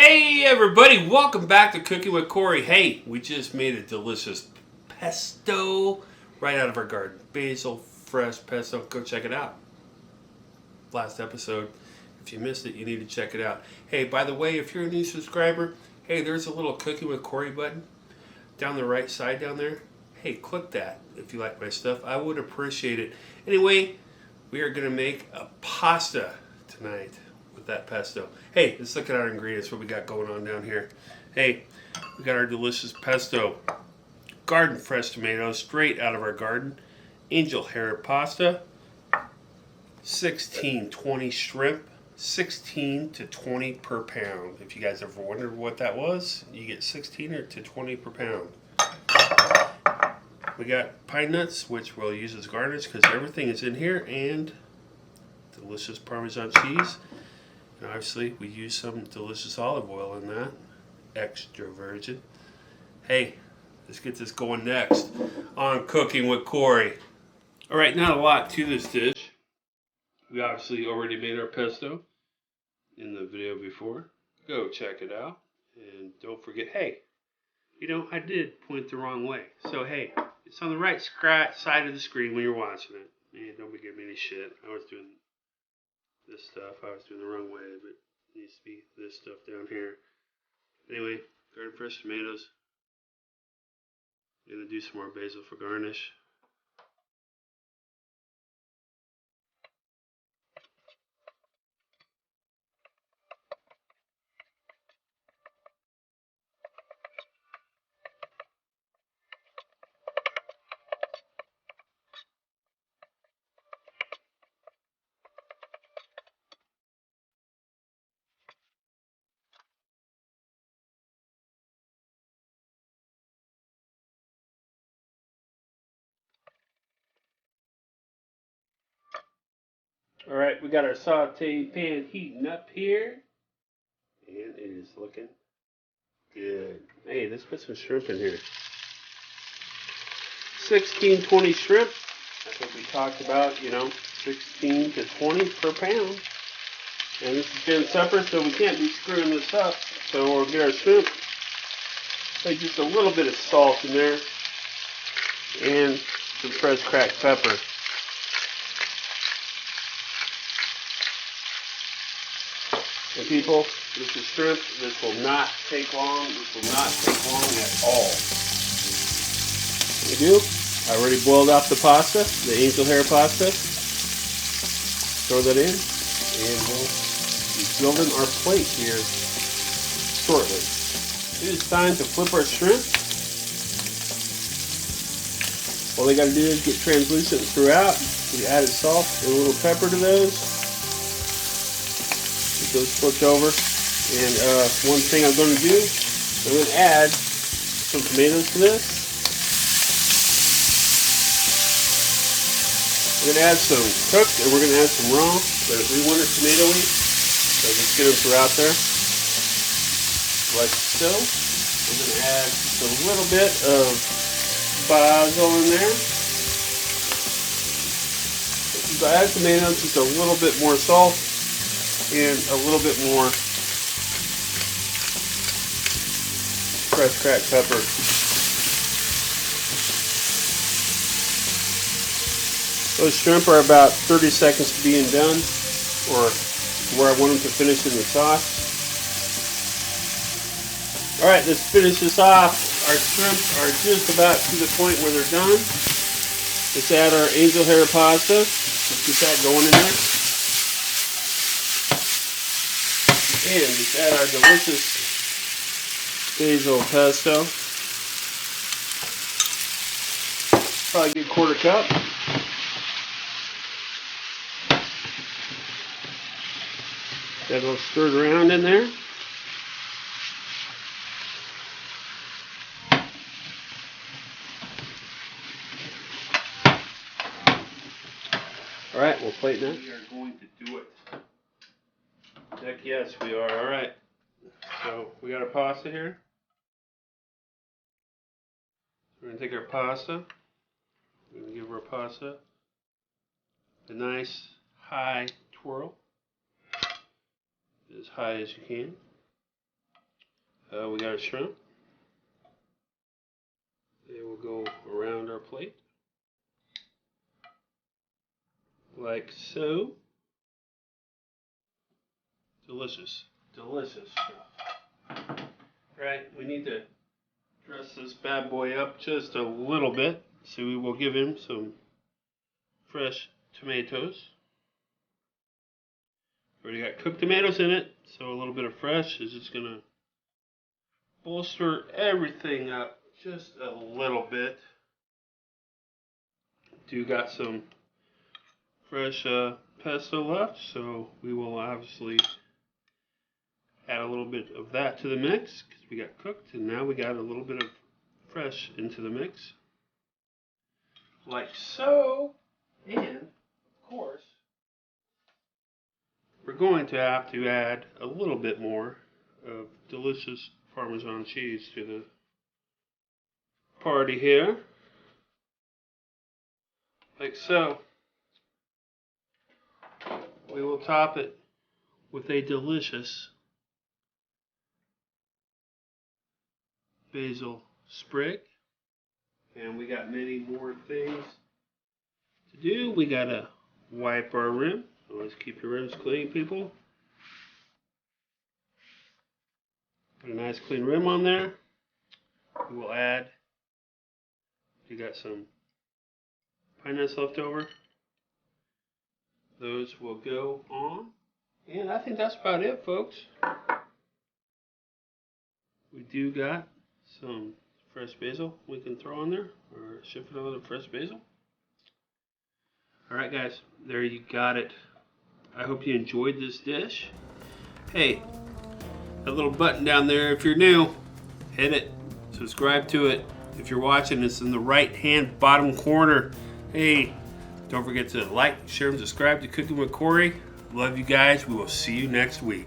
Hey everybody, welcome back to Cooking with Corey. Hey, we just made a delicious pesto right out of our garden. Basil, fresh pesto. Go check it out. Last episode. If you missed it, you need to check it out. Hey, by the way, if you're a new subscriber, hey, there's a little Cooking with Corey button down the right side down there. Hey, click that if you like my stuff. I would appreciate it. Anyway, we are going to make a pasta tonight with that pesto. Hey, let's look at our ingredients, what we got going on down here. Hey, we got our delicious pesto, garden fresh tomatoes straight out of our garden, angel hair pasta, 16-20 shrimp, 16 to 20 per pound. If you guys ever wondered what that was, you get 16 to 20 per pound. We got pine nuts, which we'll use as garnish because everything is in here, and delicious Parmesan cheese. And obviously, we use some delicious olive oil in that, extra virgin. Hey, let's get this going next on Cooking with Corey. All right, not a lot to this dish. We obviously already made our pesto in the video before. Go check it out. And don't forget, hey, I did point the wrong way. So, hey, it's on the right side of the screen when you're watching it. Man, don't be giving me any shit. I was doing this stuff. I was doing the wrong way, but it needs to be this stuff down here. Anyway, garden fresh tomatoes. I'm going to do some more basil for garnish. Alright, we got our saute pan heating up here. And it is looking good. Hey, let's put some shrimp in here. 16-20 shrimp. That's what we talked about, 16 to 20 per pound. And this is Gen Supper, so we can't be screwing this up. So we'll get our shrimp. Like just a little bit of salt in there. And some fresh cracked pepper. And people, this is shrimp. This will not take long. This will not take long at all. What we do, I already boiled off the pasta, the angel hair pasta. Throw that in, and we'll be building our plate here shortly. It is time to flip our shrimp. All they got to do is get translucent throughout. We added salt and a little pepper to those. Get those flipped over. And one thing I'm going to do, I'm going to add some tomatoes to this. We're going to add some cooked and we're going to add some raw. But we want it tomatoey, so just get them throughout there. Like so. We're going to add just a little bit of basil in there. So add tomatoes, just a little bit more salt and a little bit more fresh cracked pepper. Those shrimp are about 30 seconds to being done, or where I want them to finish in the sauce. Alright, let's finish this off. Our shrimp are just about to the point where they're done. Let's add our angel hair pasta. Let's get that going in there. And let's add our delicious basil pesto. Probably a good quarter cup. Get a little stirred around in there. Alright, we'll plate that. We are going to do it. Heck yes, we are. Alright. So, we got our pasta here. We're going to take our pasta. We're going to give our pasta a nice high twirl. As high as you can. We got a shrimp. They will go around our plate. Like so. Delicious. Delicious stuff. Right, we need to dress this bad boy up just a little bit. So we will give him some fresh tomatoes. Already got cooked tomatoes in it, so a little bit of fresh is just going to bolster everything up just a little bit. Do got some fresh pesto left, so we will obviously add a little bit of that to the mix because we got cooked, and now we got a little bit of fresh into the mix, like so. And of course, we're going to have to add a little bit more of delicious Parmesan cheese to the party here, like so. We will top it with a delicious basil sprig, and we got many more things to do. We gotta wipe our rim. Always keep your rims clean, people. Put a nice clean rim on there. We will add, you got some pine nuts left over. Those will go on. And I think that's about it, folks. We do got some fresh basil we can throw on there, or shift it over to fresh basil. Alright guys, there you got it. I hope you enjoyed this dish. Hey, that little button down there, if you're new, hit it. Subscribe to it. If you're watching, it's in the right hand bottom corner. Hey, don't forget to like, share, and subscribe to Cooking with Corey. Love you guys. We will see you next week.